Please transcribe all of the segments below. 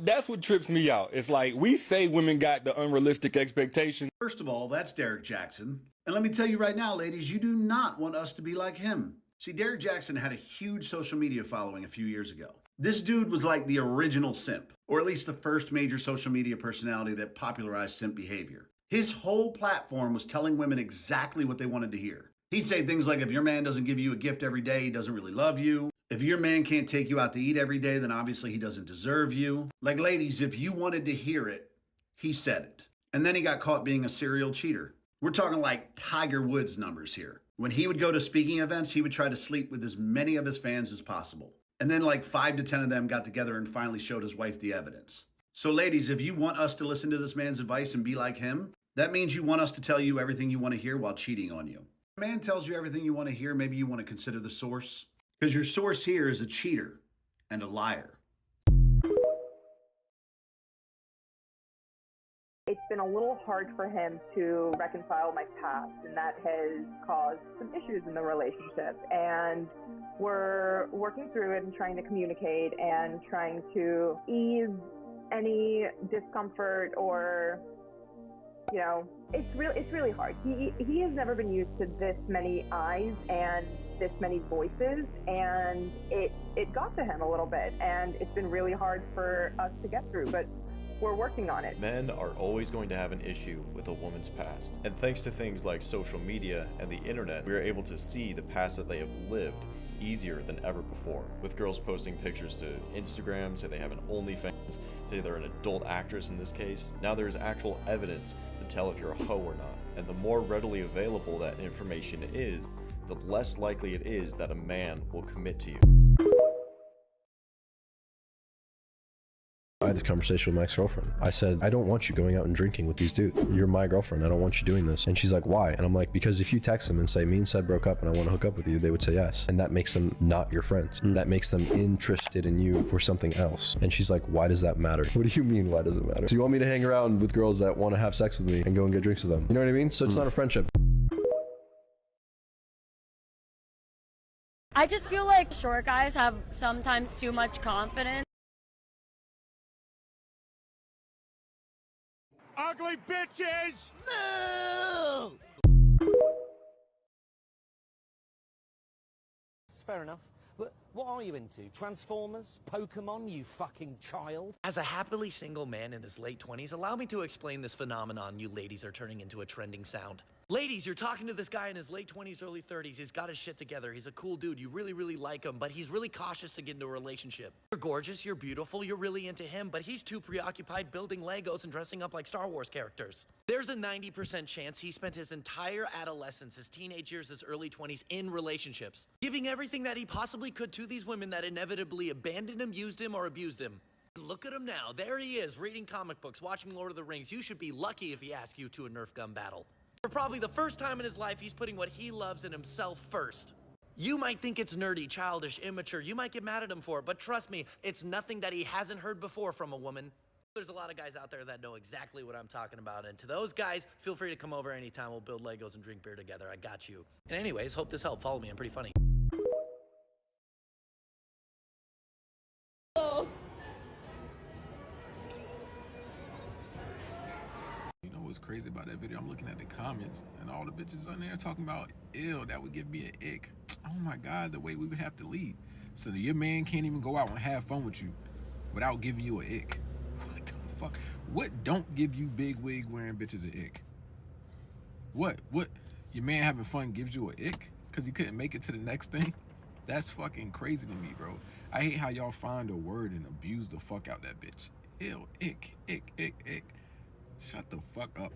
that's what trips me out. It's like we say women got the unrealistic expectation. First of all, that's Derek Jackson. And let me tell you right now, ladies, you do not want us to be like him. See, Derek Jackson had a huge social media following a few years ago. This dude was like the original simp, or at least the first major social media personality that popularized simp behavior. His whole platform was telling women exactly what they wanted to hear. He'd say things like, if your man doesn't give you a gift every day, he doesn't really love you. If your man can't take you out to eat every day, then obviously he doesn't deserve you. Like, ladies, if you wanted to hear it, he said it. And then he got caught being a serial cheater. We're talking like Tiger Woods numbers here. When he would go to speaking events, he would try to sleep with as many of his fans as possible. And then like 5 to 10 of them got together and finally showed his wife the evidence. So ladies, if you want us to listen to this man's advice and be like him, that means you want us to tell you everything you want to hear while cheating on you. If a man tells you everything you want to hear, maybe you want to consider the source. Because your source here is a cheater and a liar. It's been a little hard for him to reconcile my past, and that has caused some issues in the relationship. And we're working through it and trying to communicate and trying to ease any discomfort or, it's really hard. He has never been used to this many eyes and this many voices, and it got to him a little bit, and it's been really hard for us to get through, but we're working on it. Men are always going to have an issue with a woman's past. And thanks to things like social media and the internet, we are able to see the past that they have lived easier than ever before. With girls posting pictures to Instagram, say they have an OnlyFans, say they're an adult actress in this case. Now there's actual evidence to tell if you're a hoe or not. And the more readily available that information is, the less likely it is that a man will commit to you. I had this conversation with my ex-girlfriend. I said, I don't want you going out and drinking with these dudes. You're my girlfriend. I don't want you doing this. And she's like, why? And I'm like, because if you text them and say, me and Seth broke up and I want to hook up with you, they would say yes. And that makes them not your friends. That makes them interested in you for something else. And she's like, why does that matter? What do you mean, why does it matter? So you want me to hang around with girls that want to have sex with me and go and get drinks with them? You know what I mean? So it's not a friendship. I just feel like short guys have sometimes too much confidence. Ugly bitches! No! Fair enough. But what are you into? Transformers? Pokemon, you fucking child? As a happily single man in his late 20s, allow me to explain this phenomenon you ladies are turning into a trending sound. Ladies, you're talking to this guy in his late 20s, early 30s. He's got his shit together. He's a cool dude. You really, really like him, but he's really cautious to get into a relationship. You're gorgeous. You're beautiful. You're really into him, but he's too preoccupied building Legos and dressing up like Star Wars characters. There's a 90% chance he spent his entire adolescence, his teenage years, his early 20s in relationships, giving everything that he possibly could to these women that inevitably abandoned him, used him, or abused him. Look at him now. There he is, reading comic books, watching Lord of the Rings. You should be lucky if he asks you to a Nerf gun battle. For probably the first time in his life, he's putting what he loves in himself first. You might think it's nerdy, childish, immature. You might get mad at him for it, but trust me, it's nothing that he hasn't heard before from a woman. There's a lot of guys out there that know exactly what I'm talking about, and to those guys, feel free to come over anytime. We'll build Legos and drink beer together. I got you. And anyways, hope this helped. Follow me. I'm pretty funny. You know what's crazy about that video? I'm looking at the comments and all the bitches on there talking about, ew, that would give me an ick. Oh my God, the way we would have to lead. So your man can't even go out and have fun with you without giving you an ick. What the fuck? What don't give you big wig wearing bitches an ick? What? Your man having fun gives you an ick? Because you couldn't make it to the next thing? That's fucking crazy to me, bro. I hate how y'all find a word and abuse the fuck out that bitch. Ew, ick, ick, ick, ick. Shut the fuck up.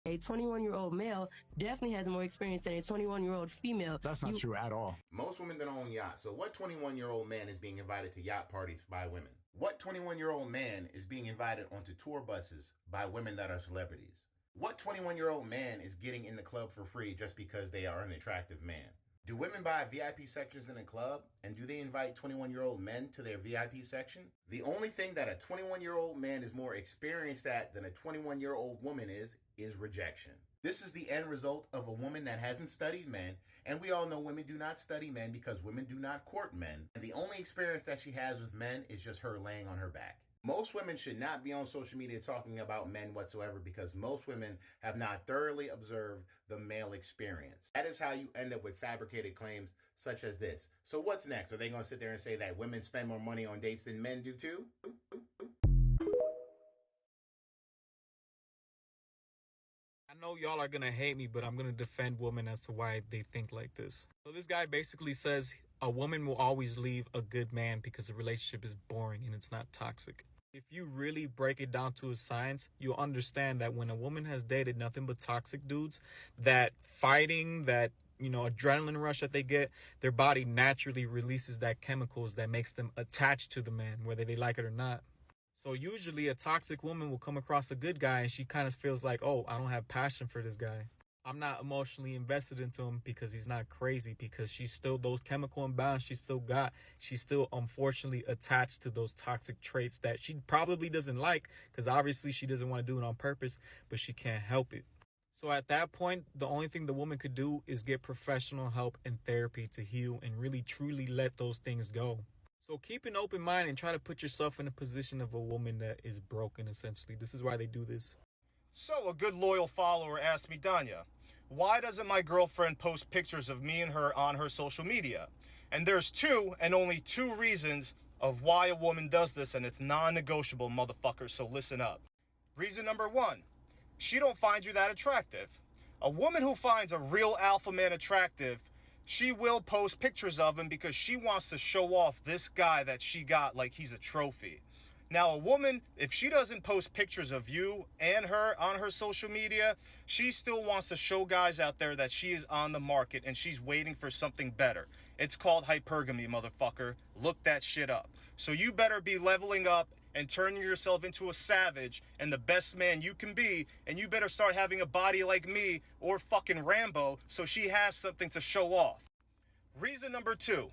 A 21-year-old male definitely has more experience than a 21-year-old female. That's not true at all. Most women don't own yachts, so what 21-year-old man is being invited to yacht parties by women? What 21-year-old man is being invited onto tour buses by women that are celebrities? What 21-year-old man is getting in the club for free just because they are an attractive man? Do women buy VIP sections in a club, and do they invite 21-year-old men to their VIP section? The only thing that a 21-year-old man is more experienced at than a 21-year-old woman is rejection. This is the end result of a woman that hasn't studied men, and we all know women do not study men because women do not court men, and the only experience that she has with men is just her laying on her back. Most women should not be on social media talking about men whatsoever because most women have not thoroughly observed the male experience. That is how you end up with fabricated claims such as this. So what's next? Are they going to sit there and say that women spend more money on dates than men do too? I know y'all are gonna hate me, but I'm gonna defend women as to why they think like this. So this guy basically says a woman will always leave a good man because the relationship is boring and it's not toxic. If you really break it down to a science, you'll understand that when a woman has dated nothing but toxic dudes, that fighting, that adrenaline rush that they get, their body naturally releases that chemicals that makes them attached to the man, whether they like it or not. So usually a toxic woman will come across a good guy and she kind of feels like, oh, I don't have passion for this guy. I'm not emotionally invested into him because he's not crazy, because she's still those chemical imbalance she's still unfortunately attached to those toxic traits that she probably doesn't like, because obviously she doesn't want to do it on purpose, but she can't help it. So at that point, the only thing the woman could do is get professional help and therapy to heal and really truly let those things go. So keep an open mind and try to put yourself in a position of a woman that is broken, essentially. This is why they do this. So a good loyal follower asked me, Danya, why doesn't my girlfriend post pictures of me and her on her social media? And there's two and only two reasons of why a woman does this, and it's non-negotiable, motherfucker, so listen up. Reason number one, she don't find you that attractive. A woman who finds a real alpha man attractive, she will post pictures of him because she wants to show off this guy that she got like he's a trophy. Now, a woman, if she doesn't post pictures of you and her on her social media, she still wants to show guys out there that she is on the market and she's waiting for something better. It's called hypergamy, motherfucker. Look that shit up. So you better be leveling up and turning yourself into a savage and the best man you can be, and you better start having a body like me or fucking Rambo so she has something to show off. Reason number two.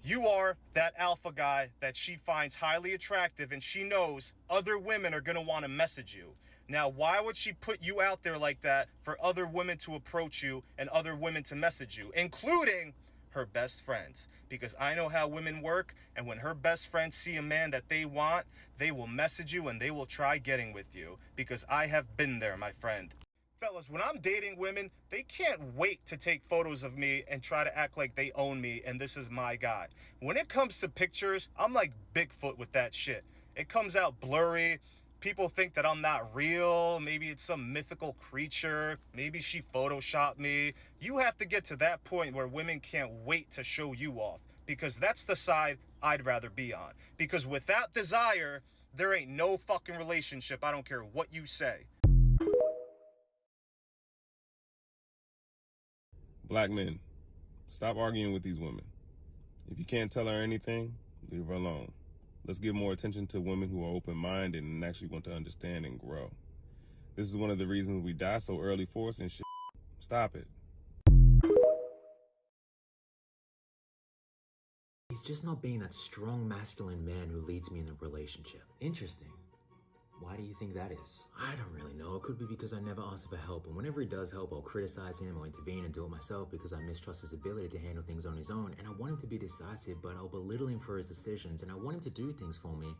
You are that alpha guy that she finds highly attractive, and she knows other women are going to want to message you. Now, why would she put you out there like that for other women to approach you and other women to message you, including her best friends? Because I know how women work, and when her best friends see a man that they want, they will message you and they will try getting with you, because I have been there, my friend. Fellas, when I'm dating women, they can't wait to take photos of me and try to act like they own me and this is my guy. When it comes to pictures, I'm like Bigfoot with that shit. It comes out blurry. People think that I'm not real. Maybe it's some mythical creature. Maybe she photoshopped me. You have to get to that point where women can't wait to show you off, because that's the side I'd rather be on. Because without desire, there ain't no fucking relationship. I don't care what you say. Black men, stop arguing with these women. If you can't tell her anything, leave her alone. Let's give more attention to women who are open-minded and actually want to understand and grow. This is one of the reasons we die so early, forcing shit. Stop it. He's just not being that strong masculine man who leads me in the relationship. Interesting. Why do you think that is? I don't really know. It could be because I never ask for help, and whenever he does help, I'll criticize him or intervene and do it myself because I mistrust his ability to handle things on his own, and I want him to be decisive, but I'll belittle him for his decisions, and I want him to do things for me.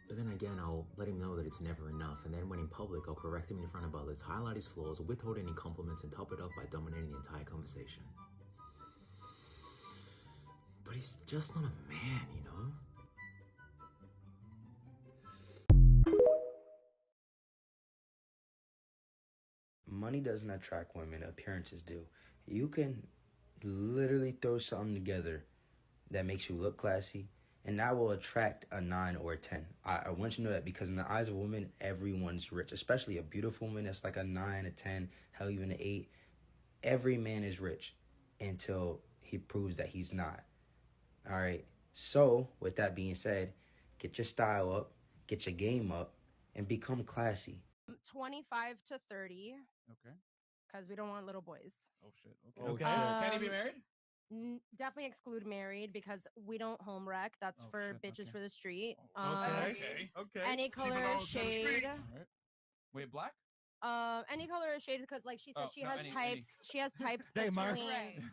But then again, I'll let him know that it's never enough, and then when in public, I'll correct him in front of others, highlight his flaws, withhold any compliments, and top it off by dominating the entire conversation. But he's just not a man, you know? Money doesn't attract women, appearances do. You can literally throw something together that makes you look classy, and that will attract a 9 or a 10. I want you to know that, because in the eyes of women, everyone's rich, especially a beautiful woman that's like a 9, a 10, hell, even an 8. Every man is rich until he proves that he's not. All right. So with that being said, get your style up, get your game up, and become classy. 25 to 30. Okay. Because we don't want little boys. Oh, shit. Okay. Can he be married? Definitely exclude married, because we don't home wreck. That's for shit, bitches okay. for the street. Okay. Any color, shade. Right. Wait, black? Any color or shade, because like she said, she has any- types. She has types Hey, Mark. between.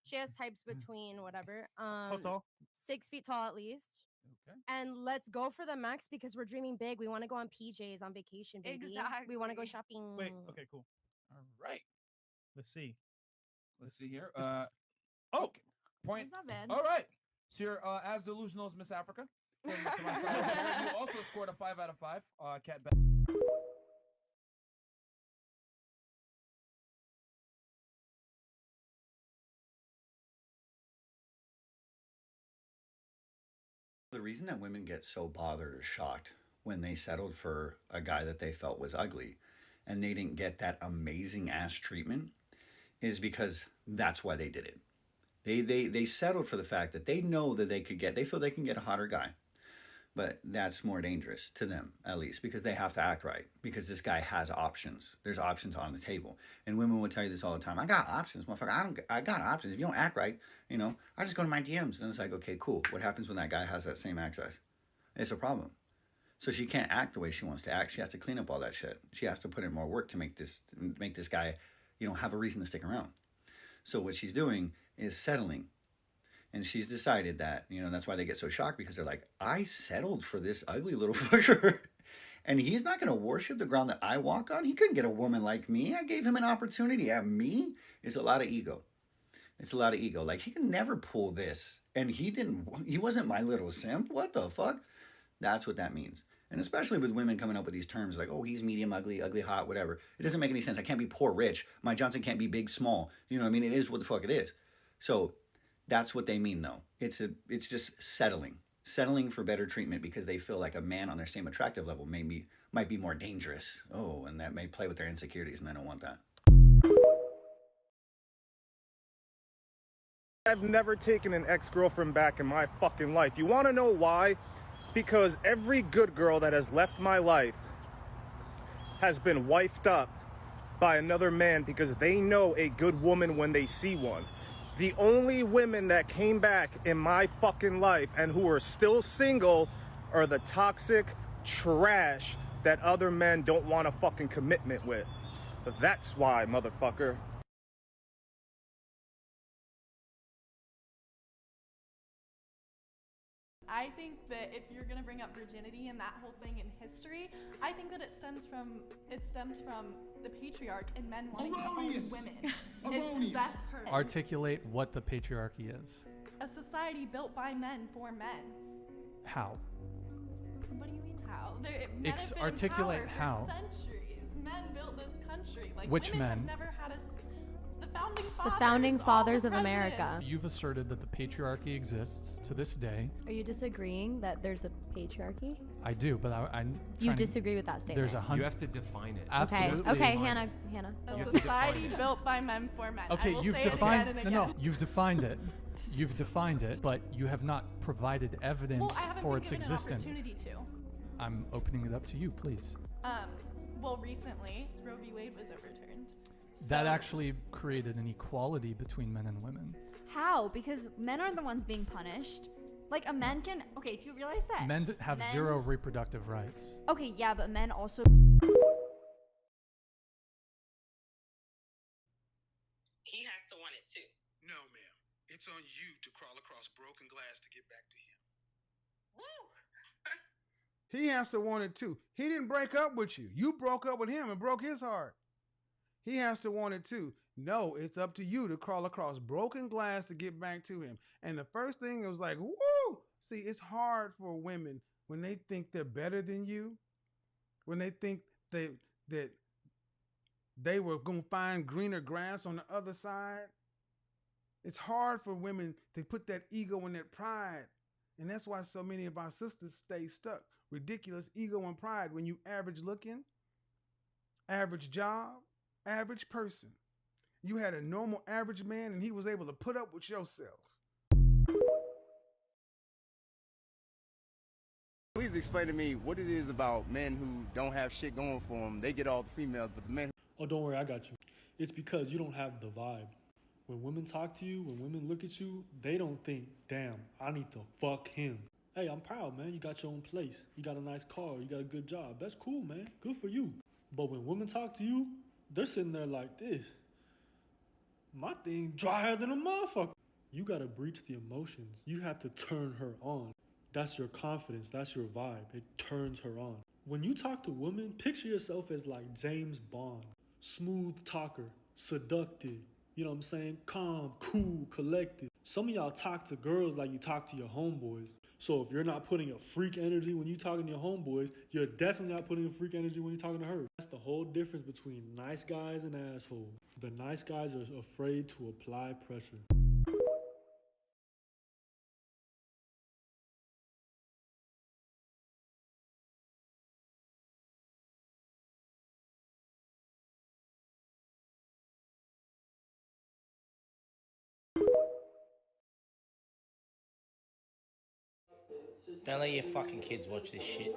She has types between whatever. How tall? 6 feet tall at least. Okay. And let's go for the max because we're dreaming big. We want to go on PJs on vacation, baby. We want to go shopping. Wait. Okay. Cool. All right. Let's see. Let's see here. Okay. Point. That's not bad. All right. So you're as delusional as Miss Africa. To my side over here. You also scored a 5 out of 5. Cat. The reason that women get so bothered or shocked when they settled for a guy that they felt was ugly and they didn't get that amazing ass treatment is because that's why they did it. They settled for the fact that they know that they feel they can get a hotter guy. But that's more dangerous to them, at least, because they have to act right. Because this guy has options. There's options on the table. And women will tell you this all the time. I got options, motherfucker. I got options. If you don't act right, I just go to my DMs. And it's like, okay, cool. What happens when that guy has that same access? It's a problem. So she can't act the way she wants to act. She has to clean up all that shit. She has to put in more work to make this guy, have a reason to stick around. So what she's doing is settling. And she's decided that, that's why they get so shocked, because they're like, I settled for this ugly little fucker. And he's not going to worship the ground that I walk on. He couldn't get a woman like me. I gave him an opportunity. Me is a lot of ego. It's a lot of ego. Like, he can never pull this. And he wasn't my little simp. What the fuck? That's what that means. And especially with women coming up with these terms like, oh, he's medium, ugly, ugly, hot, whatever. It doesn't make any sense. I can't be poor, rich. My Johnson can't be big, small. You know what I mean? It is what the fuck it is. So that's what they mean, though. It's just settling for better treatment because they feel like a man on their same attractive level might be more dangerous. Oh, and that may play with their insecurities, and I don't want that. I've never taken an ex-girlfriend back in my fucking life. You want to know why? Because every good girl that has left my life has been wifed up by another man because they know a good woman when they see one. The only women that came back in my fucking life and who are still single are the toxic trash that other men don't want a fucking commitment with. But that's why, motherfucker. I think that if you're going to bring up virginity and that whole thing in history, I think that it stems from the patriarch and men wanting to own women. That's her. Articulate what the patriarchy is. A society built by men for men. How? What do you mean how? Men have been articulate in power how. for centuries. Men built this country. Like, which women men? Have never had The founding fathers of America. You've asserted that the patriarchy exists to this day. Are you disagreeing that there's a patriarchy? I do, but I'm You disagree with that statement? There's 100. You have to define it. Absolutely. Okay, Hannah. A society built by men for men. Okay, I will you've say defined. it again and again. No, you've defined it. You've defined it, but you have not provided evidence Well, I haven't for been its given existence. An opportunity to. I'm opening it up to you, please. Well, recently, Roe v. Wade was overturned. That actually created an equality between men and women. How? Because men are the ones being punished. Like, a man can... Okay, do you realize that? Men have zero reproductive rights. Okay, yeah, but men also... He has to want it too. No, ma'am. It's on you to crawl across broken glass to get back to him. Woo! He has to want it too. He didn't break up with you. You broke up with him and broke his heart. He has to want it too. No, it's up to you to crawl across broken glass to get back to him. And the first thing was like, woo! See, it's hard for women when they think they're better than you, when they think that they were going to find greener grass on the other side. It's hard for women to put that ego and that pride. And that's why so many of our sisters stay stuck. Ridiculous ego and pride when you average looking, average job, average person. You had a normal average man and he was able to put up with yourself. Please explain to me what it is about men who don't have shit going for them. They get all the females, but the men... Oh, don't worry, I got you. It's because you don't have the vibe. When women talk to you, when women look at you, they don't think, damn, I need to fuck him. Hey, I'm proud, man. You got your own place. You got a nice car. You got a good job. That's cool, man. Good for you. But when women talk to you, they're sitting there like this. My thing drier than a motherfucker. You gotta breach the emotions. You have to turn her on. That's your confidence. That's your vibe. It turns her on. When you talk to women, picture yourself as like James Bond. Smooth talker, seductive. You know what I'm saying? Calm, cool, collected. Some of y'all talk to girls like you talk to your homeboys. So if you're not putting a freak energy when you talking to your homeboys, you're definitely not putting a freak energy when you're talking to her. That's the whole difference between nice guys and assholes. The nice guys are afraid to apply pressure. Don't let your fucking kids watch this shit.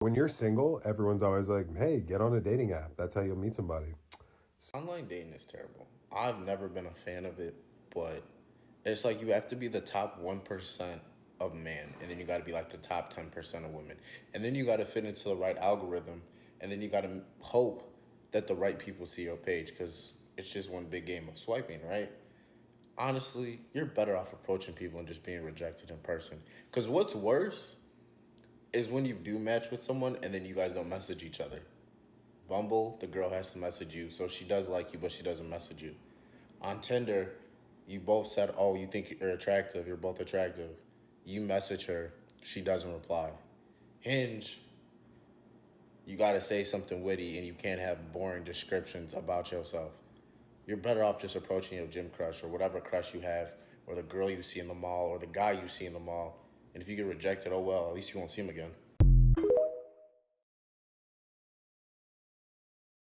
When you're single, everyone's always like, hey, get on a dating app. That's how you'll meet somebody. Online dating is terrible. I've never been a fan of it, but it's like you have to be the top 1% of men, and then you got to be like the top 10% of women. And then you got to fit into the right algorithm, and then you got to hope that the right people see your page, because it's just one big game of swiping, right? Honestly, you're better off approaching people and just being rejected in person. Because what's worse is when you do match with someone and then you guys don't message each other. Bumble, the girl has to message you, so she does like you, but she doesn't message you. On Tinder, you both said, oh, you think you're attractive, you're both attractive. You message her, she doesn't reply. Hinge, you gotta say something witty and you can't have boring descriptions about yourself. You're better off just approaching your gym crush or whatever crush you have, or the girl you see in the mall, or the guy you see in the mall. And if you get rejected, oh well, at least you won't see him again.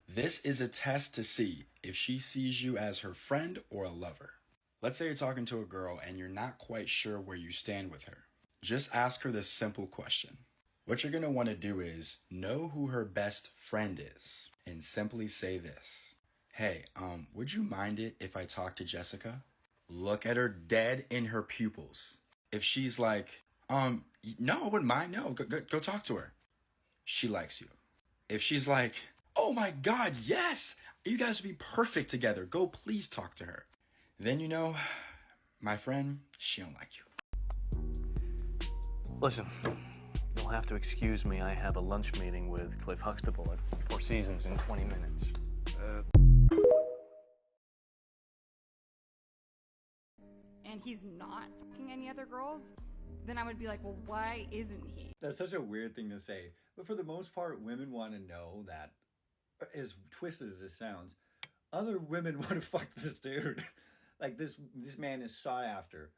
This is a test to see if she sees you as her friend or a lover. Let's say you're talking to a girl and you're not quite sure where you stand with her. Just ask her this simple question. What you're going to want to do is know who her best friend is and simply say this. Hey, would you mind it if I talk to Jessica? Look at her dead in her pupils. If she's like, no, I wouldn't mind. No, go talk to her. She likes you. If she's like, oh my God, yes, you guys would be perfect together. Go please talk to her. Then you know, my friend, she don't like you. Listen, you'll have to excuse me. I have a lunch meeting with Cliff Huxtable at Four Seasons in 20 minutes. And he's not fucking any other girls, then I would be like, well, why isn't he? That's such a weird thing to say. But for the most part, women want to know that, as twisted as this sounds, other women want to fuck this dude. Like this man is sought after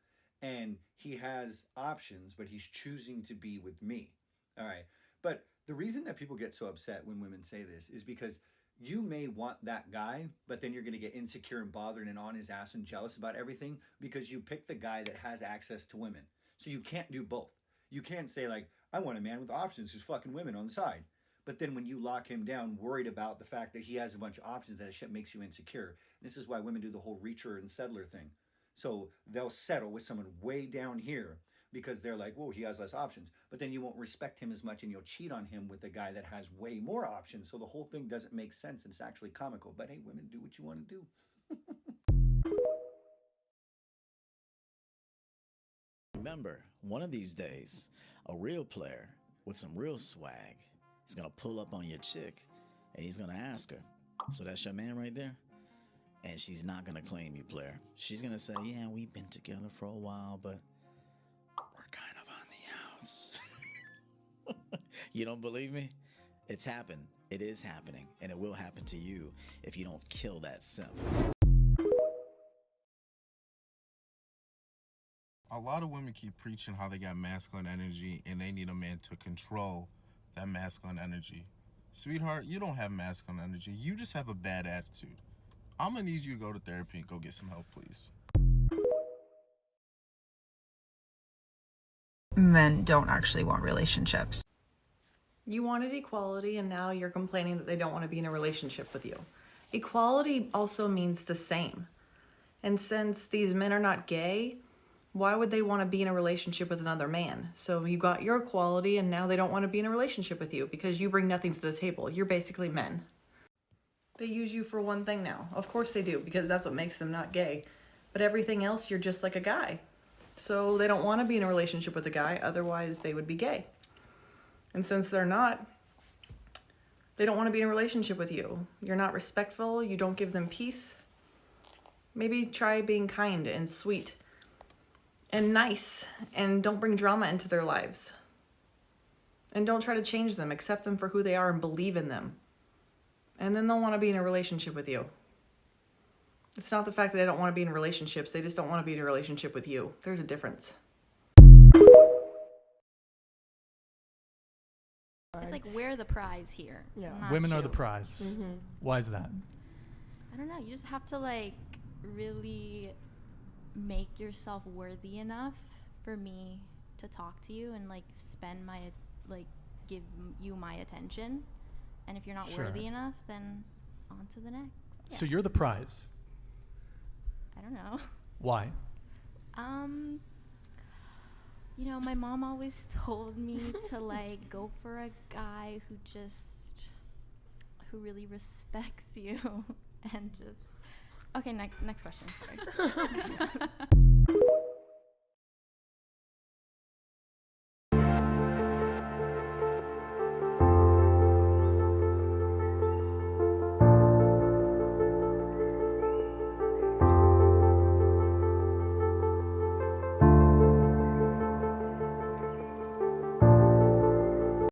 and he has options, but he's choosing to be with me. All right. But the reason that people get so upset when women say this is because you may want that guy, but then you're going to get insecure and bothered and on his ass and jealous about everything because you pick the guy that has access to women. So you can't do both. You can't say like, I want a man with options who's fucking women on the side. But then when you lock him down, worried about the fact that he has a bunch of options, that shit makes you insecure. This is why women do the whole reacher and settler thing. So they'll settle with someone way down here because they're like, whoa, he has less options. But then you won't respect him as much and you'll cheat on him with a guy that has way more options. So the whole thing doesn't make sense and it's actually comical. But hey, women, do what you want to do. Remember, one of these days, a real player with some real swag is gonna pull up on your chick and he's gonna ask her, so that's your man right there? And she's not gonna claim you, player. She's gonna say, yeah, we've been together for a while, but we're kind of on the outs. You don't believe me? It's happened. It is happening. And it will happen to you if you don't kill that simp. A lot of women keep preaching how they got masculine energy and they need a man to control that masculine energy. Sweetheart, you don't have masculine energy. You just have a bad attitude. I'm gonna need you to go to therapy and go get some help, please. Men don't actually want relationships. You wanted equality, and now you're complaining that they don't want to be in a relationship with you. Equality also means the same. And since these men are not gay, why would they want to be in a relationship with another man? So you got your equality, and now they don't want to be in a relationship with you because you bring nothing to the table. You're basically men. They use you for one thing now. Of course they do, because that's what makes them not gay. But everything else, you're just like a guy. So they don't want to be in a relationship with a guy, otherwise they would be gay. And since they're not, they don't want to be in a relationship with you. You're not respectful, you don't give them peace. Maybe try being kind and sweet and nice, and don't bring drama into their lives. And don't try to change them, accept them for who they are and believe in them. And then they'll want to be in a relationship with you. It's not the fact that they don't want to be in relationships, they just don't want to be in a relationship with you. There's a difference. It's like we're the prize here. Yeah. not Women are you. the prize. Why is that? I don't know. You just have to like really make yourself worthy enough for me to talk to you and like spend my like give you my attention. And if you're not Sure. worthy enough, then on to the next. So you're the prize. I don't know. Why? You know, my mom always told me to like go for a guy who really respects you and just okay, next question, sorry.